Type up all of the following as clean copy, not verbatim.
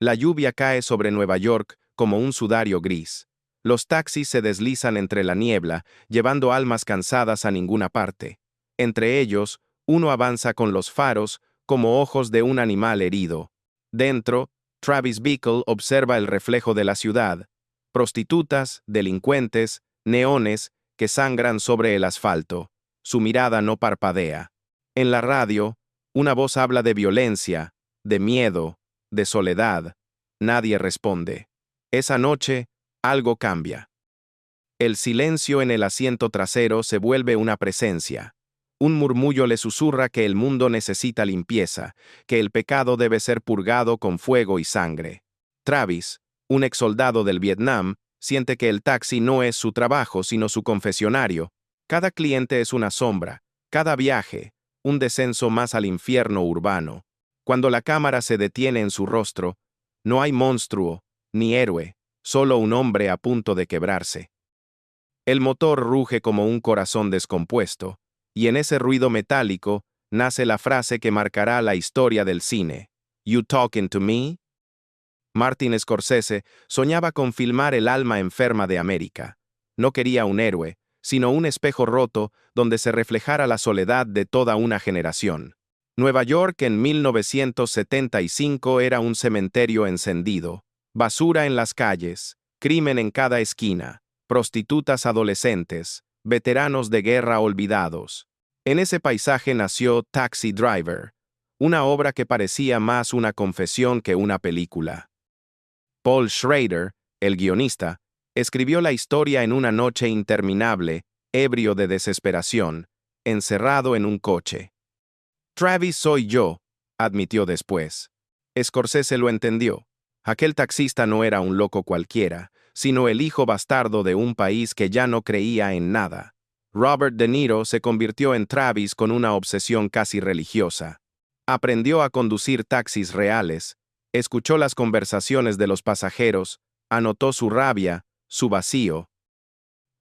La lluvia cae sobre Nueva York como un sudario gris. Los taxis se deslizan entre la niebla, llevando almas cansadas a ninguna parte. Entre ellos, uno avanza con los faros, como ojos de un animal herido. Dentro, Travis Bickle observa el reflejo de la ciudad. Prostitutas, delincuentes, neones, que sangran sobre el asfalto. Su mirada no parpadea. En la radio, una voz habla de violencia, de miedo, de soledad. Nadie responde. Esa noche, algo cambia. El silencio en el asiento trasero se vuelve una presencia. Un murmullo le susurra que el mundo necesita limpieza, que el pecado debe ser purgado con fuego y sangre. Travis, un exsoldado del Vietnam, siente que el taxi no es su trabajo, sino su confesionario. Cada cliente es una sombra, cada viaje, un descenso más al infierno urbano. Cuando la cámara se detiene en su rostro, no hay monstruo, ni héroe, solo un hombre a punto de quebrarse. El motor ruge como un corazón descompuesto, y en ese ruido metálico nace la frase que marcará la historia del cine. ¿You talking to me? Martin Scorsese soñaba con filmar el alma enferma de América. No quería un héroe, sino un espejo roto donde se reflejara la soledad de toda una generación. Nueva York en 1975 era un cementerio encendido, basura en las calles, crimen en cada esquina, prostitutas adolescentes, veteranos de guerra olvidados. En ese paisaje nació Taxi Driver, una obra que parecía más una confesión que una película. Paul Schrader, el guionista, escribió la historia en una noche interminable, ebrio de desesperación, encerrado en un coche. Travis soy yo, admitió después. Scorsese lo entendió. Aquel taxista no era un loco cualquiera, sino el hijo bastardo de un país que ya no creía en nada. Robert De Niro se convirtió en Travis con una obsesión casi religiosa. Aprendió a conducir taxis reales, escuchó las conversaciones de los pasajeros, anotó su rabia, su vacío.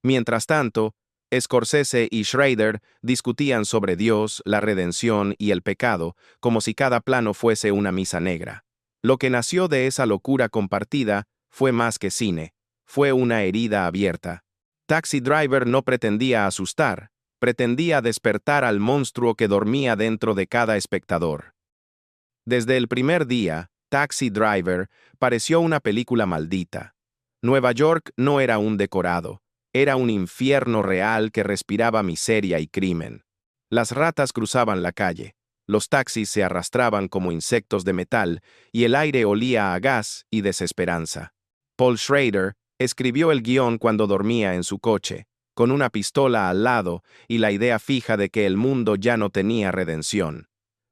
Mientras tanto, Scorsese y Schrader discutían sobre Dios, la redención y el pecado, como si cada plano fuese una misa negra. Lo que nació de esa locura compartida fue más que cine, fue una herida abierta. Taxi Driver no pretendía asustar, pretendía despertar al monstruo que dormía dentro de cada espectador. Desde el primer día, Taxi Driver pareció una película maldita. Nueva York no era un decorado. Era un infierno real que respiraba miseria y crimen. Las ratas cruzaban la calle, los taxis se arrastraban como insectos de metal y el aire olía a gas y desesperanza. Paul Schrader escribió el guión cuando dormía en su coche, con una pistola al lado y la idea fija de que el mundo ya no tenía redención.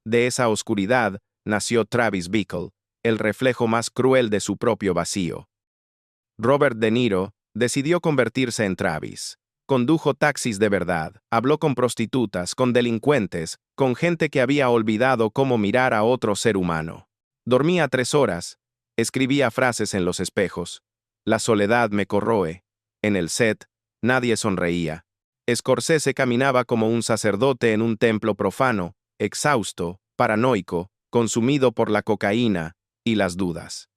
De esa oscuridad nació Travis Bickle, el reflejo más cruel de su propio vacío. Robert De Niro decidió convertirse en Travis. Condujo taxis de verdad, habló con prostitutas, con delincuentes, con gente que había olvidado cómo mirar a otro ser humano. Dormía 3 horas, escribía frases en los espejos. La soledad me corroe. En el set, nadie sonreía. Scorsese caminaba como un sacerdote en un templo profano, exhausto, paranoico, consumido por la cocaína y las dudas.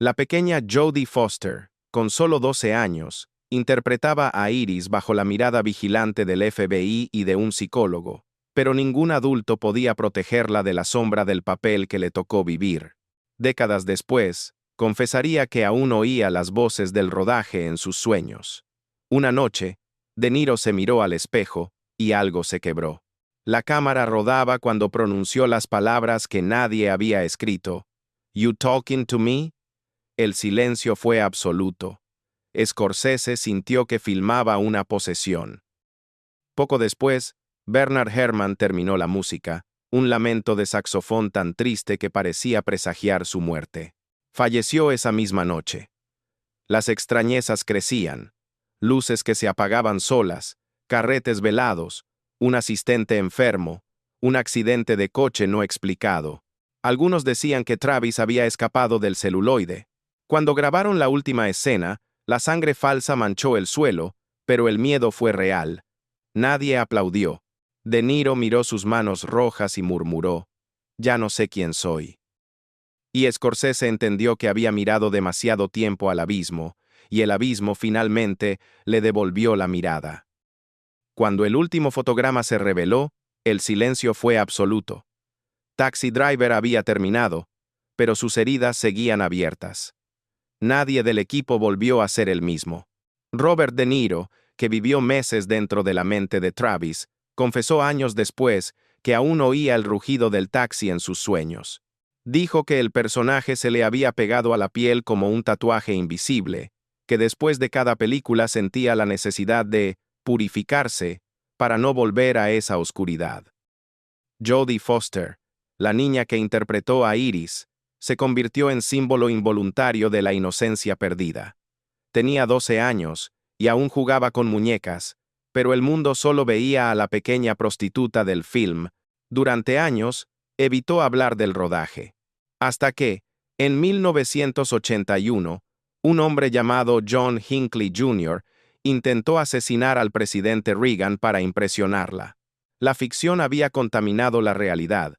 La pequeña Jodie Foster, con solo 12 años, interpretaba a Iris bajo la mirada vigilante del FBI y de un psicólogo, pero ningún adulto podía protegerla de la sombra del papel que le tocó vivir. Décadas después, confesaría que aún oía las voces del rodaje en sus sueños. Una noche, De Niro se miró al espejo y algo se quebró. La cámara rodaba cuando pronunció las palabras que nadie había escrito. ¿You talking to me? El silencio fue absoluto. Scorsese sintió que filmaba una posesión. Poco después, Bernard Herrmann terminó la música, un lamento de saxofón tan triste que parecía presagiar su muerte. Falleció esa misma noche. Las extrañezas crecían, luces que se apagaban solas, carretes velados, un asistente enfermo, un accidente de coche no explicado. Algunos decían que Travis había escapado del celuloide. Cuando grabaron la última escena, la sangre falsa manchó el suelo, pero el miedo fue real. Nadie aplaudió. De Niro miró sus manos rojas y murmuró, «Ya no sé quién soy». Y Scorsese entendió que había mirado demasiado tiempo al abismo, y el abismo finalmente le devolvió la mirada. Cuando el último fotograma se reveló, el silencio fue absoluto. Taxi Driver había terminado, pero sus heridas seguían abiertas. Nadie del equipo volvió a ser el mismo. Robert De Niro, que vivió meses dentro de la mente de Travis, confesó años después que aún oía el rugido del taxi en sus sueños. Dijo que el personaje se le había pegado a la piel como un tatuaje invisible, que después de cada película sentía la necesidad de purificarse para no volver a esa oscuridad. Jodie Foster, la niña que interpretó a Iris, se convirtió en símbolo involuntario de la inocencia perdida. Tenía 12 años y aún jugaba con muñecas, pero el mundo solo veía a la pequeña prostituta del film. Durante años, evitó hablar del rodaje. Hasta que, en 1981, un hombre llamado John Hinckley Jr. intentó asesinar al presidente Reagan para impresionarla. La ficción había contaminado la realidad.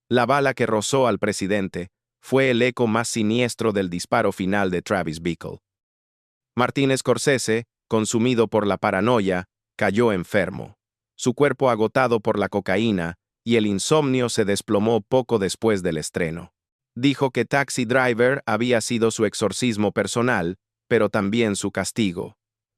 La bala que rozó al presidente fue el eco más siniestro del disparo final de Travis Bickle. Martin Scorsese, consumido por la paranoia, cayó enfermo. Su cuerpo agotado por la cocaína y el insomnio se desplomó poco después del estreno. Dijo que Taxi Driver había sido su exorcismo personal, pero también su castigo.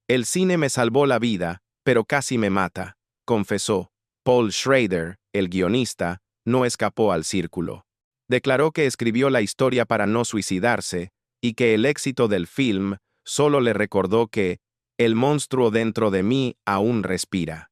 El cine me salvó la vida, pero casi me mata, confesó. Paul Schrader, el guionista, no escapó al círculo. Declaró que escribió la historia para no suicidarse y que el éxito del film solo le recordó que el monstruo dentro de mí aún respira.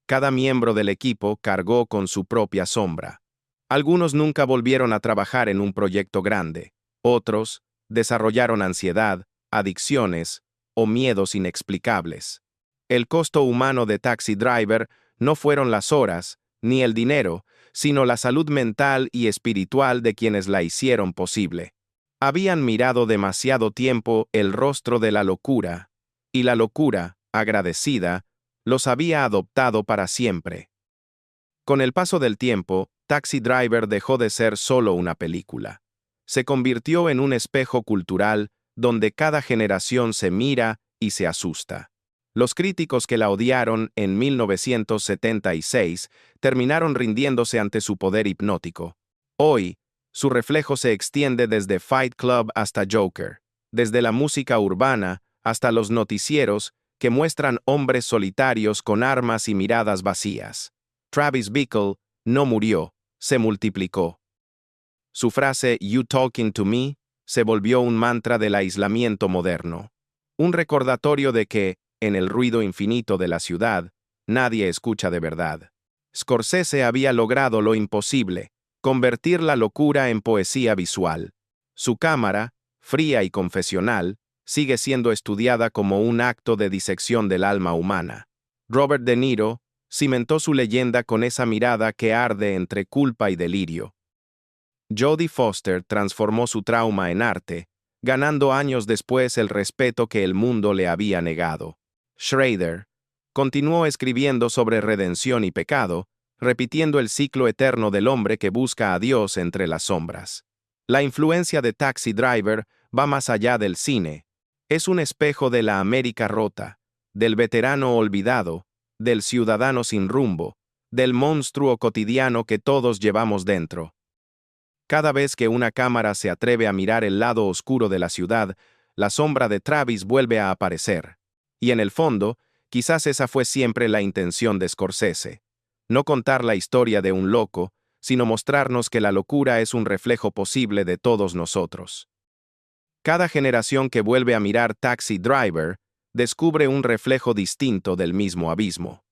Cada miembro del equipo cargó con su propia sombra. Algunos nunca volvieron a trabajar en un proyecto grande. Otros desarrollaron ansiedad, adicciones o miedos inexplicables. El costo humano de Taxi Driver no fueron las horas, ni el dinero, sino la salud mental y espiritual de quienes la hicieron posible. Habían mirado demasiado tiempo el rostro de la locura, y la locura, agradecida, los había adoptado para siempre. Con el paso del tiempo, Taxi Driver dejó de ser solo una película. Se convirtió en un espejo cultural donde cada generación se mira y se asusta. Los críticos que la odiaron en 1976 terminaron rindiéndose ante su poder hipnótico. Hoy, su reflejo se extiende desde Fight Club hasta Joker, desde la música urbana hasta los noticieros que muestran hombres solitarios con armas y miradas vacías. Travis Bickle no murió, se multiplicó. Su frase "You talking to me" se volvió un mantra del aislamiento moderno. Un recordatorio de que, en el ruido infinito de la ciudad, nadie escucha de verdad. Scorsese había logrado lo imposible, convertir la locura en poesía visual. Su cámara, fría y confesional, sigue siendo estudiada como un acto de disección del alma humana. Robert De Niro cimentó su leyenda con esa mirada que arde entre culpa y delirio. Jodie Foster transformó su trauma en arte, ganando años después el respeto que el mundo le había negado. Schrader continuó escribiendo sobre redención y pecado, repitiendo el ciclo eterno del hombre que busca a Dios entre las sombras. La influencia de Taxi Driver va más allá del cine. Es un espejo de la América rota, del veterano olvidado, del ciudadano sin rumbo, del monstruo cotidiano que todos llevamos dentro. Cada vez que una cámara se atreve a mirar el lado oscuro de la ciudad, la sombra de Travis vuelve a aparecer. Y en el fondo, quizás esa fue siempre la intención de Scorsese. No contar la historia de un loco, sino mostrarnos que la locura es un reflejo posible de todos nosotros. Cada generación que vuelve a mirar Taxi Driver descubre un reflejo distinto del mismo abismo.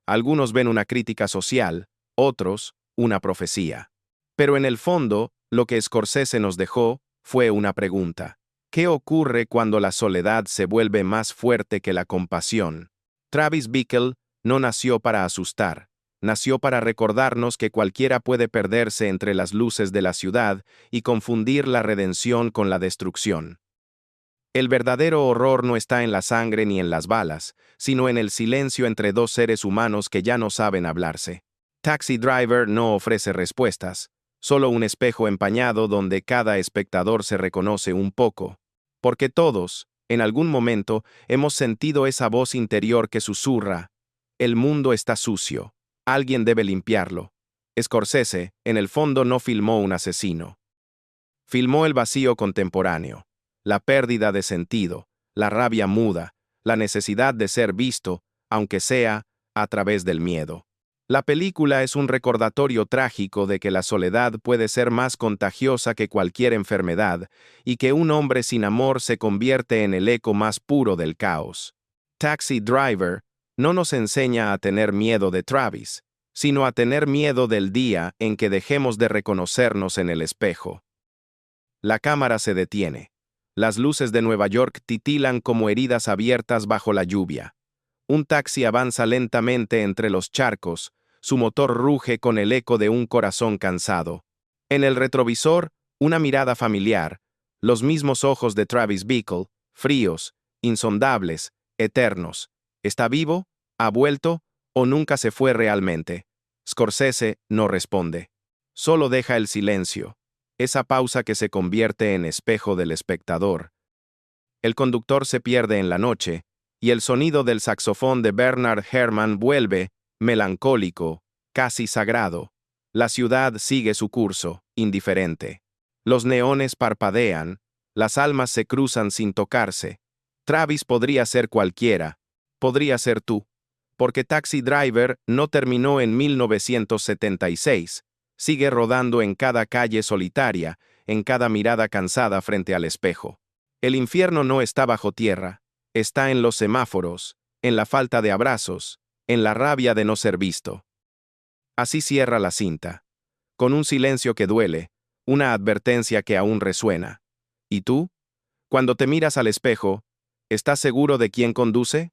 Algunos ven una crítica social, otros, una profecía. Pero en el fondo, lo que Scorsese nos dejó fue una pregunta. ¿Qué ocurre cuando la soledad se vuelve más fuerte que la compasión? Travis Bickle no nació para asustar, nació para recordarnos que cualquiera puede perderse entre las luces de la ciudad y confundir la redención con la destrucción. El verdadero horror no está en la sangre ni en las balas, sino en el silencio entre dos seres humanos que ya no saben hablarse. Taxi Driver no ofrece respuestas, solo un espejo empañado donde cada espectador se reconoce un poco. Porque todos, en algún momento, hemos sentido esa voz interior que susurra: el mundo está sucio. Alguien debe limpiarlo. Scorsese, en el fondo, no filmó un asesino. Filmó el vacío contemporáneo, la pérdida de sentido, la rabia muda, la necesidad de ser visto, aunque sea a través del miedo. La película es un recordatorio trágico de que la soledad puede ser más contagiosa que cualquier enfermedad y que un hombre sin amor se convierte en el eco más puro del caos. Taxi Driver no nos enseña a tener miedo de Travis, sino a tener miedo del día en que dejemos de reconocernos en el espejo. La cámara se detiene. Las luces de Nueva York titilan como heridas abiertas bajo la lluvia. Un taxi avanza lentamente entre los charcos, su motor ruge con el eco de un corazón cansado. En el retrovisor, una mirada familiar, los mismos ojos de Travis Bickle, fríos, insondables, eternos. ¿Está vivo? ¿Ha vuelto? ¿O nunca se fue realmente? Scorsese no responde. Solo deja el silencio, esa pausa que se convierte en espejo del espectador. El conductor se pierde en la noche, y el sonido del saxofón de Bernard Herrmann vuelve, melancólico, casi sagrado. La ciudad sigue su curso, indiferente. Los neones parpadean, las almas se cruzan sin tocarse. Travis podría ser cualquiera, podría ser tú, porque Taxi Driver no terminó en 1976, sigue rodando en cada calle solitaria, en cada mirada cansada frente al espejo. El infierno no está bajo tierra, está en los semáforos, en la falta de abrazos, en la rabia de no ser visto. Así cierra la cinta, con un silencio que duele, una advertencia que aún resuena. ¿Y tú? Cuando te miras al espejo, ¿estás seguro de quién conduce?